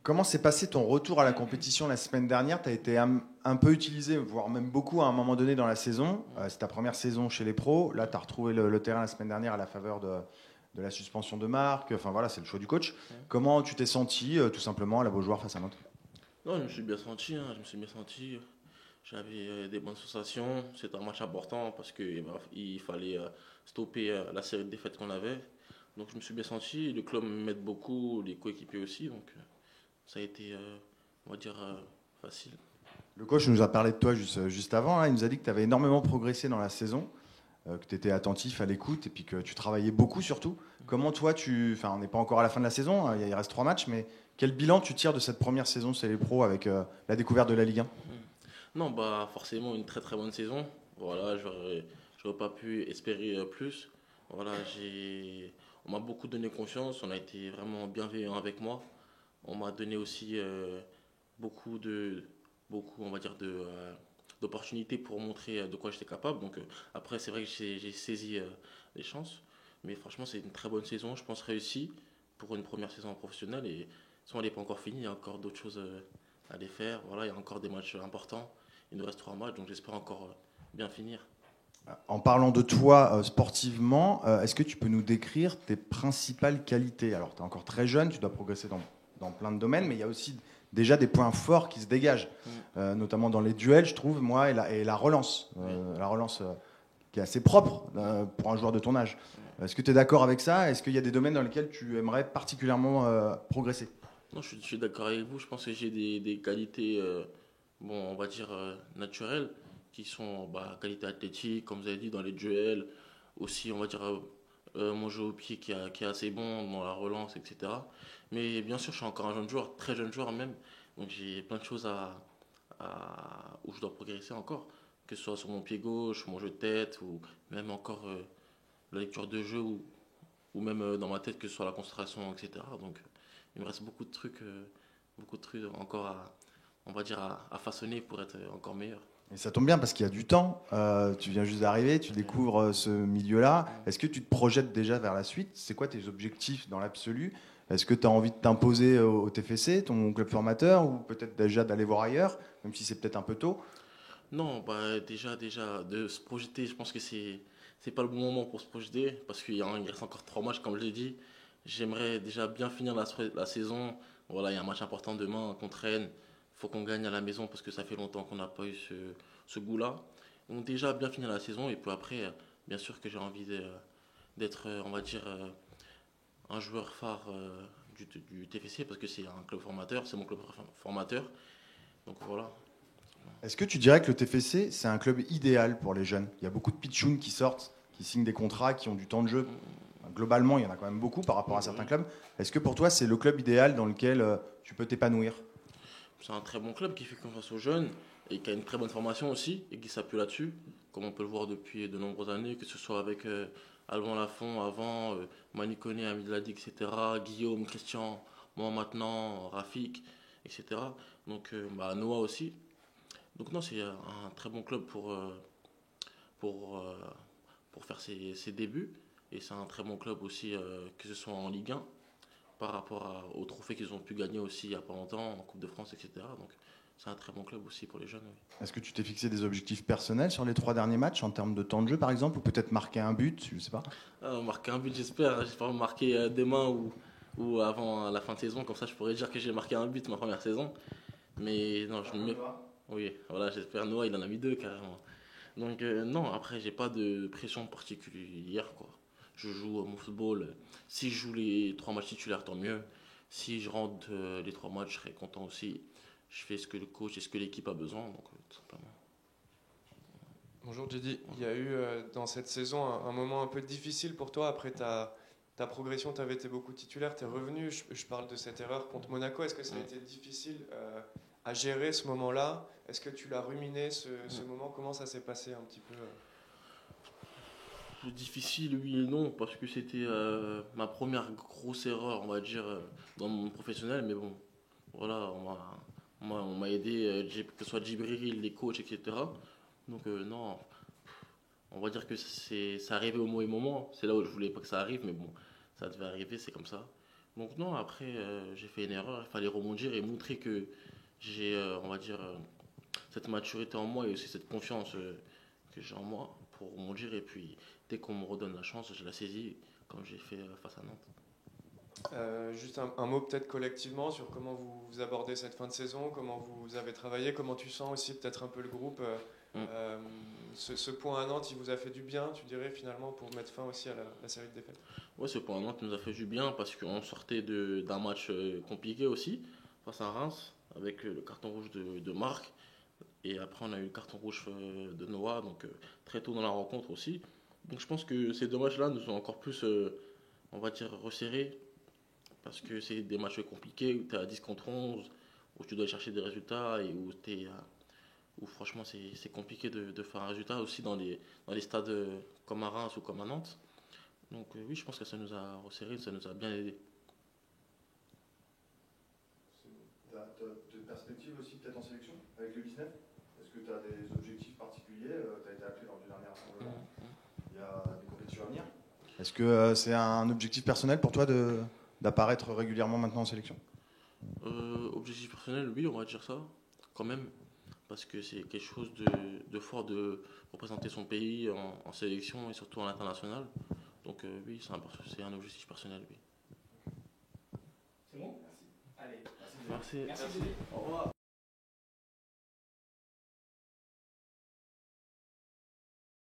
Comment s'est passé ton retour à la compétition la semaine dernière? Tu as été un peu utilisé, voire même beaucoup à un moment donné dans la saison. C'est ta première saison chez les pros. Là, tu as retrouvé le terrain la semaine dernière à la faveur de la suspension de Marc. Enfin voilà, c'est le choix du coach. Comment tu t'es senti tout simplement à la Beaujoire face à Nantes? Non, je me suis bien senti, hein, je me suis bien senti. J'avais des bonnes sensations. C'était un match important parce qu'il fallait stopper la série de défaites qu'on avait. Donc je me suis bien senti. Le club m'aide beaucoup, les coéquipiers aussi. Donc ça a été, on va dire, facile. Le coach nous a parlé de toi juste avant, hein. Il nous a dit que tu avais énormément progressé dans la saison, que tu étais attentif à l'écoute et puis que tu travaillais beaucoup surtout. Comment toi, enfin on n'est pas encore à la fin de la saison, hein, il reste 3 matchs, mais quel bilan tu tires de cette première saison chez les pros avec la découverte de la Ligue 1? Non, bah forcément une très très bonne saison. Voilà, j'aurais pas pu espérer plus. Voilà, on m'a beaucoup donné confiance. On a été vraiment bienveillant avec moi. On m'a donné aussi beaucoup de, beaucoup, on va dire, d'opportunités pour montrer de quoi j'étais capable. Donc après, c'est vrai que j'ai saisi les chances. Mais franchement, c'est une très bonne saison, je pense réussie pour une première saison professionnelle. Et si on n'est pas encore fini, il y a encore d'autres choses à les faire. Voilà, il y a encore des matchs importants. Il nous reste 3 matchs, donc j'espère encore bien finir. En parlant de toi sportivement, est-ce que tu peux nous décrire tes principales qualités? Alors, tu es encore très jeune, tu dois progresser dans plein de domaines, mais il y a aussi déjà des points forts qui se dégagent, Mm. notamment dans les duels, je trouve, moi, et la relance. Oui. La relance qui est assez propre pour un joueur de ton âge. Est-ce que tu es d'accord avec ça? Est-ce qu'il y a des domaines dans lesquels tu aimerais particulièrement progresser? Non, je suis d'accord avec vous. Je pense que j'ai des qualités, bon, on va dire naturelles, qui sont bah, qualité athlétique, comme vous avez dit, dans les duels. Aussi, on va dire, mon jeu au pied qui est assez bon dans la relance, etc. Mais bien sûr, je suis encore un jeune joueur, très jeune joueur même. Donc j'ai plein de choses où je dois progresser encore. Que ce soit sur mon pied gauche, mon jeu de tête, ou même encore la lecture de jeu, ou même dans ma tête, que ce soit la concentration, etc. Donc il me reste beaucoup de trucs encore on va dire, à façonner pour être encore meilleur. Et ça tombe bien parce qu'il y a du temps. Tu viens juste d'arriver, tu Ouais. découvres ce milieu-là. Mm. Est-ce que tu te projettes déjà vers la suite? C'est quoi tes objectifs dans l'absolu? Est-ce que tu as envie de t'imposer au TFC, ton club formateur, ou peut-être déjà d'aller voir ailleurs, même si c'est peut-être un peu tôt? Non, bah déjà, de se projeter, je pense que c'est pas le bon moment pour se projeter parce il reste encore 3 matchs, comme je l'ai dit. J'aimerais déjà bien finir la saison. Voilà, il y a un match important demain contre Rennes. Il faut qu'on gagne à la maison parce que ça fait longtemps qu'on n'a pas eu ce goût-là. Donc déjà bien finir la saison et puis après, bien sûr que j'ai envie d'être, on va dire, un joueur phare du TFC parce que c'est un club formateur, c'est mon club formateur. Donc voilà. Est-ce que tu dirais que le TFC, c'est un club idéal pour les jeunes? Il y a beaucoup de pitchouns qui sortent, qui signent des contrats, qui ont du temps de jeu. Globalement, il y en a quand même beaucoup par rapport à certains Oui. clubs. Est-ce que pour toi, c'est le club idéal dans lequel tu peux t'épanouir? C'est un très bon club qui fait confiance aux jeunes et qui a une très bonne formation aussi et qui s'appuie là-dessus, comme on peut le voir depuis de nombreuses années, que ce soit avec Alban Lafont avant, Manu Koné, Hamid Ladi, etc., Guillaume, Christian, moi maintenant, Rafik, etc. Donc bah, Noah aussi. Donc non, c'est un très bon club pour, euh, pour faire ses débuts. Et c'est un très bon club aussi, que ce soit en Ligue 1, par rapport aux trophées qu'ils ont pu gagner aussi il n'y a pas longtemps, en Coupe de France, etc. Donc c'est un très bon club aussi pour les jeunes. Oui. Est-ce que tu t'es fixé des objectifs personnels sur les 3 derniers matchs en termes de temps de jeu, par exemple, ou peut-être marquer un but, je ne sais pas. Marquer un but, j'espère. J'espère marquer demain ou avant la fin de saison. Comme ça, je pourrais dire que j'ai marqué un but ma première saison. Mais non, je me mets. Oui, voilà, j'espère. Noah, il en a mis deux carrément. Donc, non, après, j'ai pas de pression particulière, quoi. Je joue mon football. Si je joue les 3 matchs titulaires, tant mieux. Si je rentre les 3 matchs, je serai content aussi. Je fais ce que le coach et ce que l'équipe a besoin, donc tout simplement. Bonjour Didi, il y a eu dans cette saison un moment un peu difficile pour toi après ta progression, tu avais été beaucoup titulaire, tu es revenu, je parle de cette erreur contre Monaco, est-ce que ça a été difficile à gérer ce moment-là? Est-ce que tu l'as ruminé ce moment? Comment ça s'est passé un petit peu Difficile, oui et non, parce que c'était ma première grosse erreur, on va dire, dans mon monde professionnel. Mais bon, voilà, on m'a aidé, que ce soit Djibril, les coachs, etc. Donc, non, on va dire que ça arrivait au mauvais moment. C'est là où je voulais pas que ça arrive, mais bon, ça devait arriver, c'est comme ça. Donc non, après, j'ai fait une erreur. Il fallait rebondir et montrer que j'ai, on va dire, cette maturité en moi et aussi cette confiance que j'ai en moi pour rebondir. Et puis, dès qu'on me redonne la chance, je la saisis, comme j'ai fait face à Nantes. Juste un mot peut-être collectivement sur comment vous abordez cette fin de saison, comment vous avez travaillé, comment tu sens aussi peut-être un peu le groupe. Mm. Ce point à Nantes, il vous a fait du bien, tu dirais, finalement, pour mettre fin aussi à la série de défaites? Ouais, ce point Nantes nous a fait du bien parce qu'on sortait d'un match compliqué aussi face à Reims avec le carton rouge de Marc. Et après, on a eu le carton rouge de Noah, donc très tôt dans la rencontre aussi. Donc je pense que ces deux matchs-là nous ont encore plus, on va dire, resserrés parce que c'est des matchs compliqués où tu es à 10 contre 11, où tu dois chercher des résultats et où franchement c'est compliqué de faire un résultat aussi dans les stades comme à Reims ou comme à Nantes. Donc oui, je pense que ça nous a resserrés, ça nous a bien aidé. Tu as des perspectives aussi peut-être en sélection avec le 19? Est-ce que tu as des objectifs particuliers? Tu as été appelé lors du dernier rassemblement. Il y a des compétitions à venir. Est-ce que c'est un objectif personnel pour toi d'apparaître régulièrement maintenant en sélection? Objectif personnel, oui, on va dire ça, quand même, parce que c'est quelque chose de fort de représenter son pays en sélection et surtout à l'international. Donc oui, c'est un objectif personnel, oui. C'est bon? Allez. Merci. Merci. Au revoir.